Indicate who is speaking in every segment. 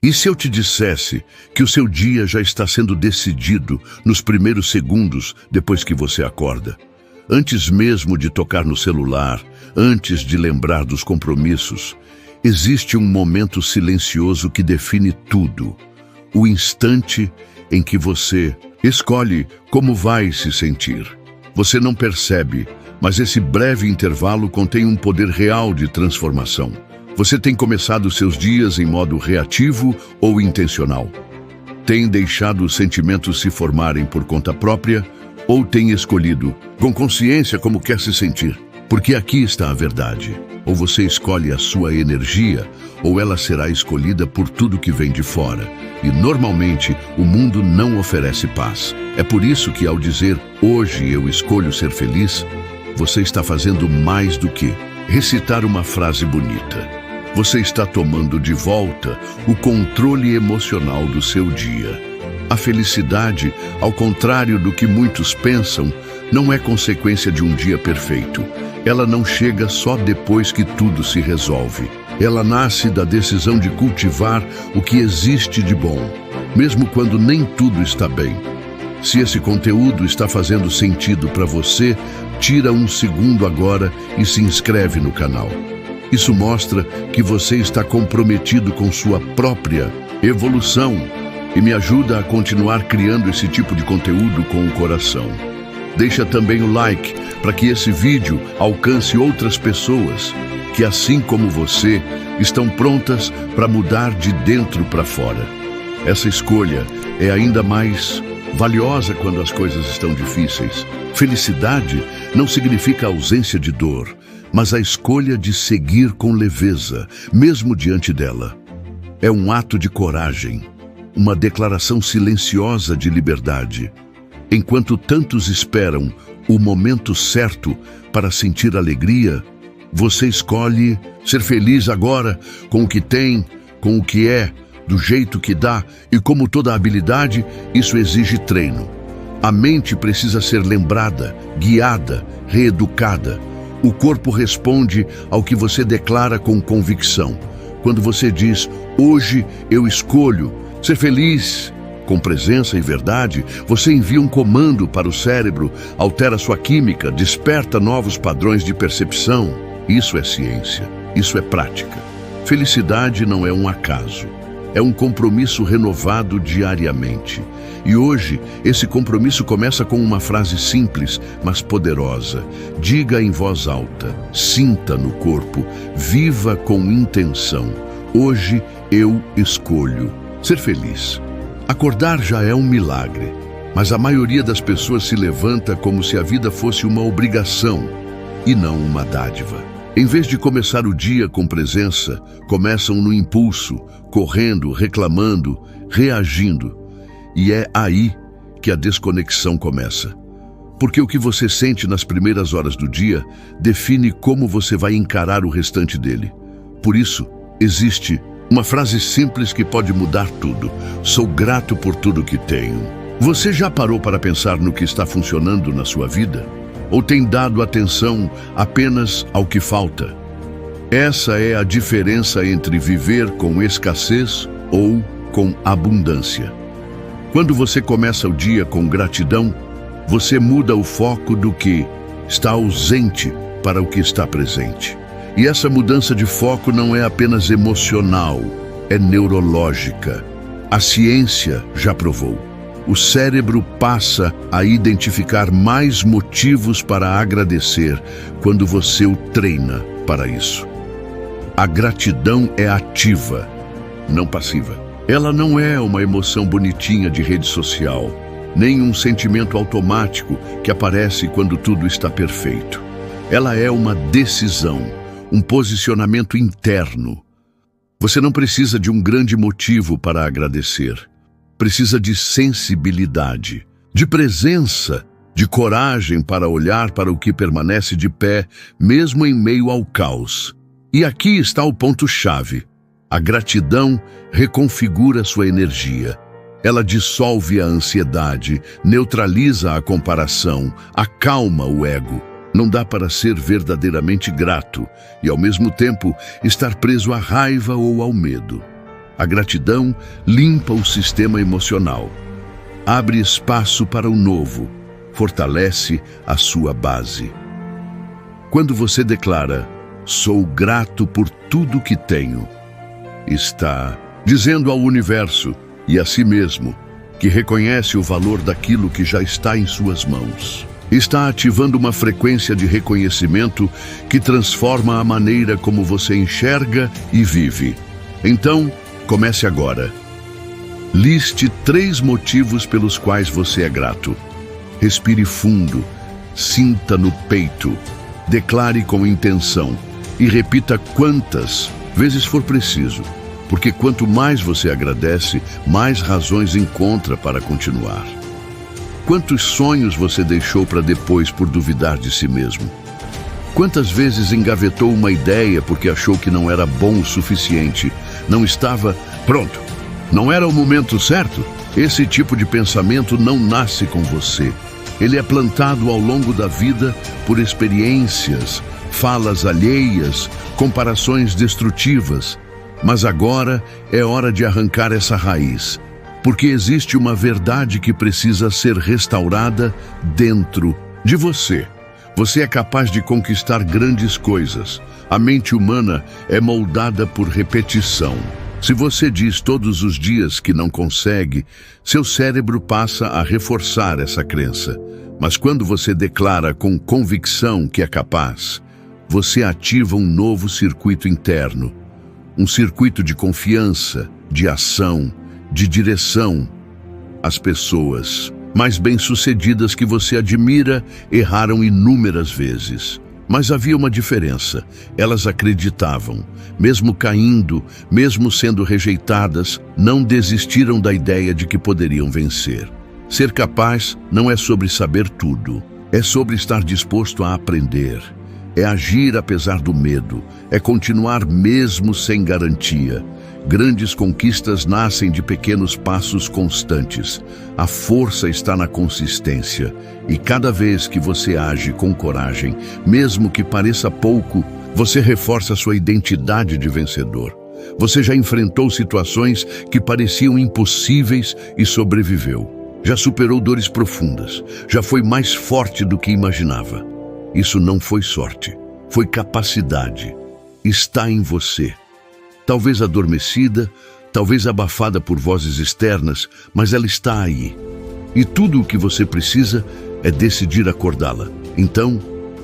Speaker 1: E se eu te dissesse que o seu dia já está sendo decidido nos primeiros segundos depois que você acorda? Antes mesmo de tocar no celular, antes de lembrar dos compromissos, existe um momento silencioso que define tudo. O instante em que você escolhe como vai se sentir. Você não percebe, mas esse breve intervalo contém um poder real de transformação. Você tem começado seus dias em modo reativo ou intencional? Tem deixado os sentimentos se formarem por conta própria ou tem escolhido, com consciência, como quer se sentir? Porque aqui está a verdade. Ou você escolhe a sua energia, ou ela será escolhida por tudo que vem de fora. E normalmente o mundo não oferece paz. É por isso que ao dizer "hoje eu escolho ser feliz", você está fazendo mais do que recitar uma frase bonita. Você está tomando de volta o controle emocional do seu dia. A felicidade, ao contrário do que muitos pensam, não é consequência de um dia perfeito. Ela não chega só depois que tudo se resolve. Ela nasce da decisão de cultivar o que existe de bom, mesmo quando nem tudo está bem. Se esse conteúdo está fazendo sentido para você, tira um segundo agora e se inscreve no canal. Isso mostra que você está comprometido com sua própria evolução e me ajuda a continuar criando esse tipo de conteúdo com o coração. Deixa também o like para que esse vídeo alcance outras pessoas que, assim como você, estão prontas para mudar de dentro para fora. Essa escolha é ainda mais valiosa quando as coisas estão difíceis. Felicidade não significa ausência de dor, mas a escolha de seguir com leveza, mesmo diante dela. É um ato de coragem, uma declaração silenciosa de liberdade. Enquanto tantos esperam o momento certo para sentir alegria, você escolhe ser feliz agora com o que tem, com o que é, do jeito que dá, e como toda habilidade, isso exige treino. A mente precisa ser lembrada, guiada, reeducada. O corpo responde ao que você declara com convicção. Quando você diz, "hoje eu escolho ser feliz", com presença e verdade, você envia um comando para o cérebro, altera sua química, desperta novos padrões de percepção. Isso é ciência, isso é prática. Felicidade não é um acaso, é um compromisso renovado diariamente. E hoje, esse compromisso começa com uma frase simples, mas poderosa. Diga em voz alta, sinta no corpo, viva com intenção. Hoje eu escolho ser feliz. Acordar já é um milagre, mas a maioria das pessoas se levanta como se a vida fosse uma obrigação e não uma dádiva. Em vez de começar o dia com presença, começam no impulso, correndo, reclamando, reagindo. E é aí que a desconexão começa. Porque o que você sente nas primeiras horas do dia define como você vai encarar o restante dele. Por isso, existe uma frase simples que pode mudar tudo. Sou grato por tudo que tenho. Você já parou para pensar no que está funcionando na sua vida? Ou tem dado atenção apenas ao que falta? Essa é a diferença entre viver com escassez ou com abundância. Quando você começa o dia com gratidão, você muda o foco do que está ausente para o que está presente. E essa mudança de foco não é apenas emocional, é neurológica. A ciência já provou. O cérebro passa a identificar mais motivos para agradecer quando você o treina para isso. A gratidão é ativa, não passiva. Ela não é uma emoção bonitinha de rede social, nem um sentimento automático que aparece quando tudo está perfeito. Ela é uma decisão, um posicionamento interno. Você não precisa de um grande motivo para agradecer. Precisa de sensibilidade, de presença, de coragem para olhar para o que permanece de pé, mesmo em meio ao caos. E aqui está o ponto-chave. A gratidão reconfigura sua energia. Ela dissolve a ansiedade, neutraliza a comparação, acalma o ego. Não dá para ser verdadeiramente grato e, ao mesmo tempo, estar preso à raiva ou ao medo. A gratidão limpa o sistema emocional, abre espaço para o novo, fortalece a sua base. Quando você declara, sou grato por tudo que tenho, está dizendo ao universo e a si mesmo que reconhece o valor daquilo que já está em suas mãos. Está ativando uma frequência de reconhecimento que transforma a maneira como você enxerga e vive. Então, comece agora. Liste 3 motivos pelos quais você é grato. Respire fundo, sinta no peito, declare com intenção e repita quantas vezes for preciso, porque quanto mais você agradece, mais razões encontra para continuar. Quantos sonhos você deixou para depois por duvidar de si mesmo? Quantas vezes engavetou uma ideia porque achou que não era bom o suficiente, não estava pronto, não era o momento certo? Esse tipo de pensamento não nasce com você. Ele é plantado ao longo da vida por experiências, falas alheias, comparações destrutivas. Mas agora é hora de arrancar essa raiz, porque existe uma verdade que precisa ser restaurada dentro de você. Você é capaz de conquistar grandes coisas. A mente humana é moldada por repetição. Se você diz todos os dias que não consegue, seu cérebro passa a reforçar essa crença. Mas quando você declara com convicção que é capaz, você ativa um novo circuito interno. Um circuito de confiança, de ação, de direção. As pessoas mais bem-sucedidas que você admira erraram inúmeras vezes. Mas havia uma diferença. Elas acreditavam. Mesmo caindo, mesmo sendo rejeitadas, não desistiram da ideia de que poderiam vencer. Ser capaz não é sobre saber tudo. É sobre estar disposto a aprender. É agir apesar do medo. É continuar mesmo sem garantia. Grandes conquistas nascem de pequenos passos constantes. A força está na consistência. E cada vez que você age com coragem, mesmo que pareça pouco, você reforça sua identidade de vencedor. Você já enfrentou situações que pareciam impossíveis e sobreviveu. Já superou dores profundas. Já foi mais forte do que imaginava. Isso não foi sorte, foi capacidade. Está em você. Talvez adormecida, talvez abafada por vozes externas, mas ela está aí. E tudo o que você precisa é decidir acordá-la. Então,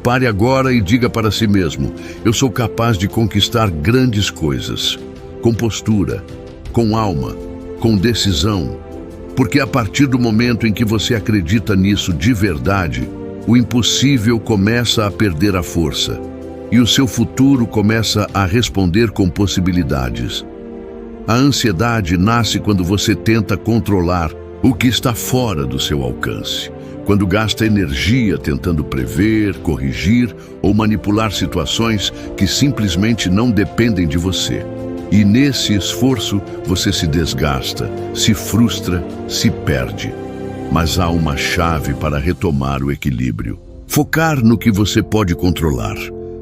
Speaker 1: pare agora e diga para si mesmo, eu sou capaz de conquistar grandes coisas. Com postura, com alma, com decisão. Porque a partir do momento em que você acredita nisso de verdade, o impossível começa a perder a força. E o seu futuro começa a responder com possibilidades. A ansiedade nasce quando você tenta controlar o que está fora do seu alcance. Quando gasta energia tentando prever, corrigir ou manipular situações que simplesmente não dependem de você. E nesse esforço você se desgasta, se frustra, se perde. Mas há uma chave para retomar o equilíbrio. Focar no que você pode controlar.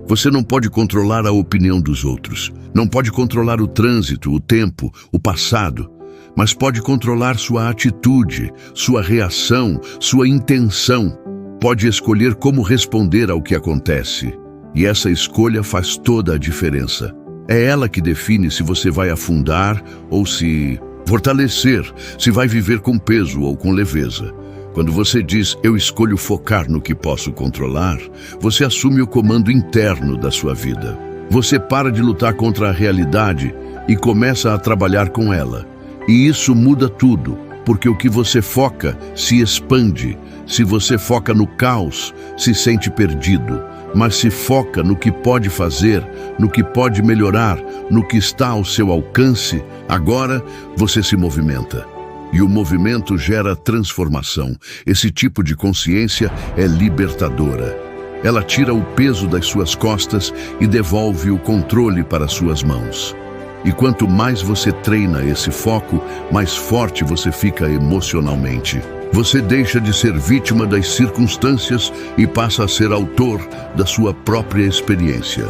Speaker 1: Você não pode controlar a opinião dos outros. Não pode controlar o trânsito, o tempo, o passado. Mas pode controlar sua atitude, sua reação, sua intenção. Pode escolher como responder ao que acontece. E essa escolha faz toda a diferença. É ela que define se você vai afundar ou se fortalecer, se vai viver com peso ou com leveza. Quando você diz, eu escolho focar no que posso controlar, você assume o comando interno da sua vida. Você para de lutar contra a realidade e começa a trabalhar com ela. E isso muda tudo, porque o que você foca se expande. Se você foca no caos, se sente perdido. Mas se foca no que pode fazer, no que pode melhorar, no que está ao seu alcance, agora você se movimenta. E o movimento gera transformação. Esse tipo de consciência é libertadora. Ela tira o peso das suas costas e devolve o controle para suas mãos. E quanto mais você treina esse foco, mais forte você fica emocionalmente. Você deixa de ser vítima das circunstâncias e passa a ser autor da sua própria experiência.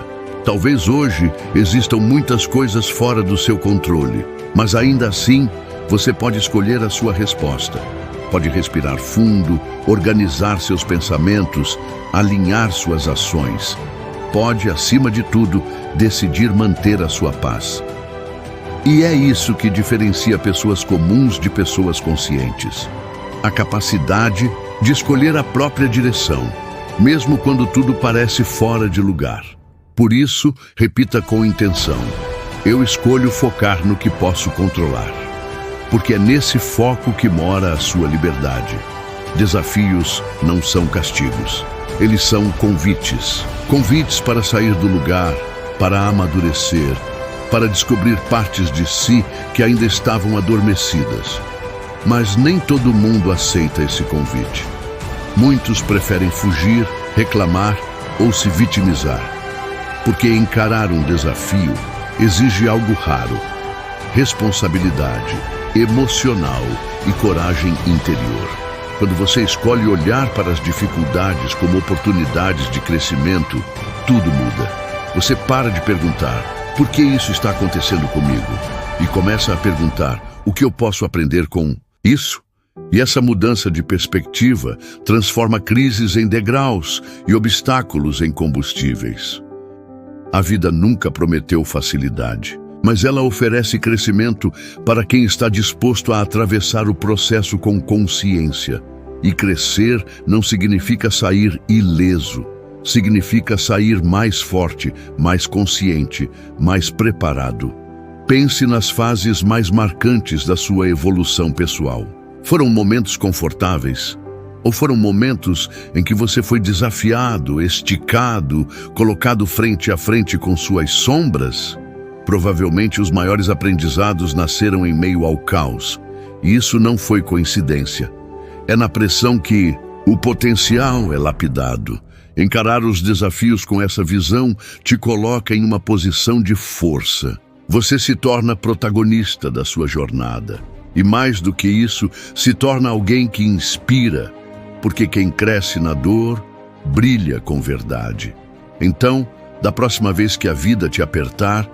Speaker 1: Talvez hoje existam muitas coisas fora do seu controle, mas ainda assim você pode escolher a sua resposta. Pode respirar fundo, organizar seus pensamentos, alinhar suas ações. Pode, acima de tudo, decidir manter a sua paz. E é isso que diferencia pessoas comuns de pessoas conscientes. A capacidade de escolher a própria direção, mesmo quando tudo parece fora de lugar. Por isso, repita com intenção: eu escolho focar no que posso controlar. Porque é nesse foco que mora a sua liberdade. Desafios não são castigos. Eles são convites. Convites para sair do lugar, para amadurecer, para descobrir partes de si que ainda estavam adormecidas. Mas nem todo mundo aceita esse convite. Muitos preferem fugir, reclamar ou se vitimizar. Porque encarar um desafio exige algo raro: responsabilidade emocional e coragem interior. Quando você escolhe olhar para as dificuldades como oportunidades de crescimento, tudo muda. Você para de perguntar: por que isso está acontecendo comigo? E começa a perguntar: o que eu posso aprender com isso? E essa mudança de perspectiva transforma crises em degraus e obstáculos em combustíveis. A vida nunca prometeu facilidade, mas ela oferece crescimento para quem está disposto a atravessar o processo com consciência. E crescer não significa sair ileso. Significa sair mais forte, mais consciente, mais preparado. Pense nas fases mais marcantes da sua evolução pessoal. Foram momentos confortáveis? Ou foram momentos em que você foi desafiado, esticado, colocado frente a frente com suas sombras? Provavelmente os maiores aprendizados nasceram em meio ao caos. E isso não foi coincidência. É na pressão que o potencial é lapidado. Encarar os desafios com essa visão te coloca em uma posição de força. Você se torna protagonista da sua jornada. E mais do que isso, se torna alguém que inspira, porque quem cresce na dor, brilha com verdade. Então, da próxima vez que a vida te apertar,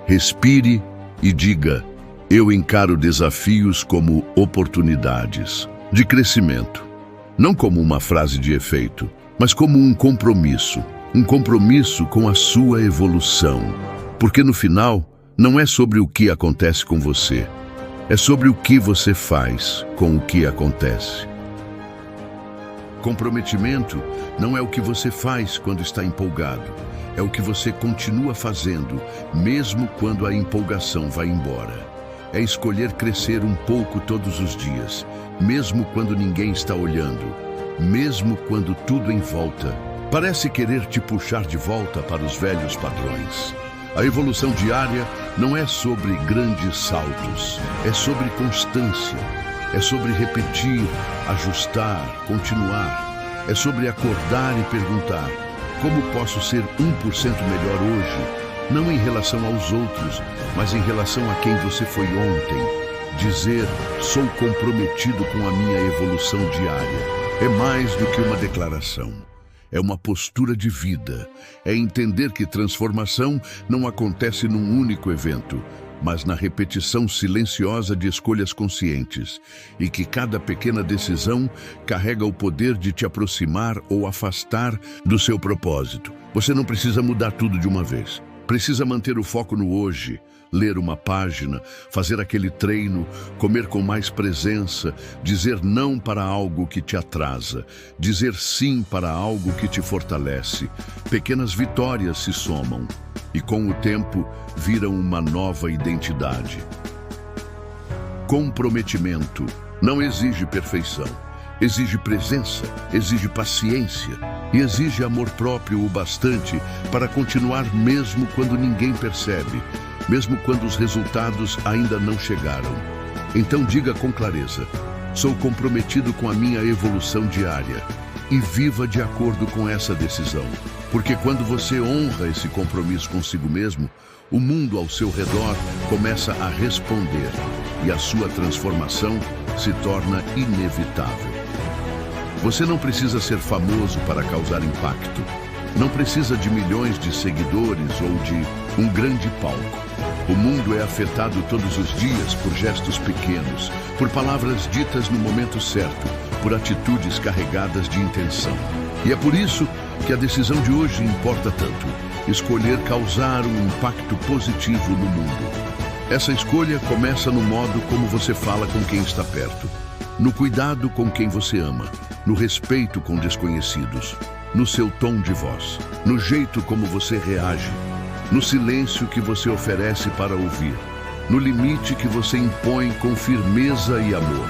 Speaker 1: respire e diga: eu encaro desafios como oportunidades de crescimento. Não como uma frase de efeito, mas como um compromisso com a sua evolução. Porque no final, não é sobre o que acontece com você, é sobre o que você faz com o que acontece. Comprometimento não é o que você faz quando está empolgado, é o que você continua fazendo, mesmo quando a empolgação vai embora. É escolher crescer um pouco todos os dias, mesmo quando ninguém está olhando, mesmo quando tudo em volta parece querer te puxar de volta para os velhos padrões. A evolução diária não é sobre grandes saltos, é sobre constância, é sobre repetir, ajustar, continuar. É sobre acordar e perguntar: como posso ser 1% melhor hoje? Não em relação aos outros, mas em relação a quem você foi ontem. Dizer: sou comprometido com a minha evolução diária, é mais do que uma declaração. É uma postura de vida. É entender que transformação não acontece num único evento, mas na repetição silenciosa de escolhas conscientes, e que cada pequena decisão carrega o poder de te aproximar ou afastar do seu propósito. Você não precisa mudar tudo de uma vez. Precisa manter o foco no hoje, ler uma página, fazer aquele treino, comer com mais presença, dizer não para algo que te atrasa, dizer sim para algo que te fortalece. Pequenas vitórias se somam e com o tempo viram uma nova identidade. Comprometimento não exige perfeição. Exige presença, exige paciência e exige amor próprio o bastante para continuar mesmo quando ninguém percebe, mesmo quando os resultados ainda não chegaram. Então diga com clareza: sou comprometido com a minha evolução diária, e viva de acordo com essa decisão. Porque quando você honra esse compromisso consigo mesmo, o mundo ao seu redor começa a responder e a sua transformação se torna inevitável. Você não precisa ser famoso para causar impacto. Não precisa de milhões de seguidores ou de um grande palco. O mundo é afetado todos os dias por gestos pequenos, por palavras ditas no momento certo, por atitudes carregadas de intenção. E é por isso que a decisão de hoje importa tanto. Escolher causar um impacto positivo no mundo. Essa escolha começa no modo como você fala com quem está perto, no cuidado com quem você ama, no respeito com desconhecidos, no seu tom de voz, no jeito como você reage, no silêncio que você oferece para ouvir, no limite que você impõe com firmeza e amor.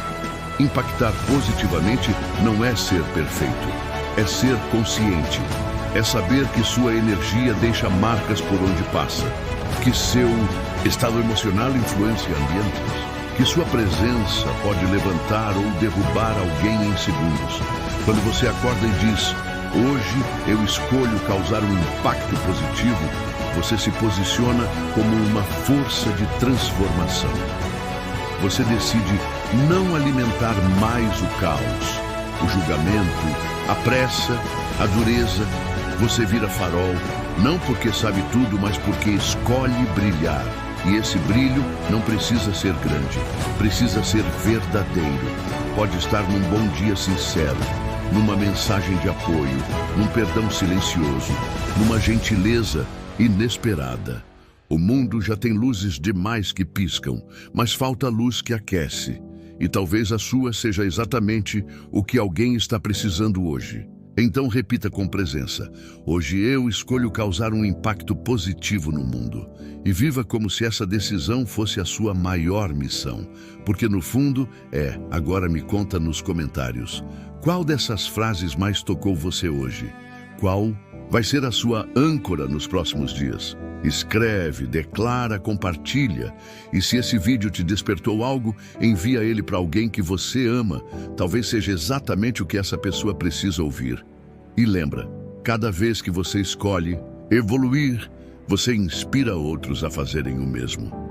Speaker 1: Impactar positivamente não é ser perfeito, é ser consciente, é saber que sua energia deixa marcas por onde passa, que seu estado emocional influencia ambientes, que sua presença pode levantar ou derrubar alguém em segundos. Quando você acorda e diz, hoje eu escolho causar um impacto positivo, você se posiciona como uma força de transformação. Você decide não alimentar mais o caos, o julgamento, a pressa, a dureza. Você vira farol, não porque sabe tudo, mas porque escolhe brilhar. E esse brilho não precisa ser grande, precisa ser verdadeiro. Pode estar num bom dia sincero, numa mensagem de apoio, num perdão silencioso, numa gentileza inesperada. O mundo já tem luzes demais que piscam, mas falta luz que aquece. E talvez a sua seja exatamente o que alguém está precisando hoje. Então repita com presença, hoje eu escolho causar um impacto positivo no mundo. E viva como se essa decisão fosse a sua maior missão. Porque no fundo, agora me conta nos comentários. Qual dessas frases mais tocou você hoje? Qual vai ser a sua âncora nos próximos dias? Escreve, declara, compartilha. E se esse vídeo te despertou algo, envia ele para alguém que você ama. Talvez seja exatamente o que essa pessoa precisa ouvir. E lembra, cada vez que você escolhe evoluir, você inspira outros a fazerem o mesmo.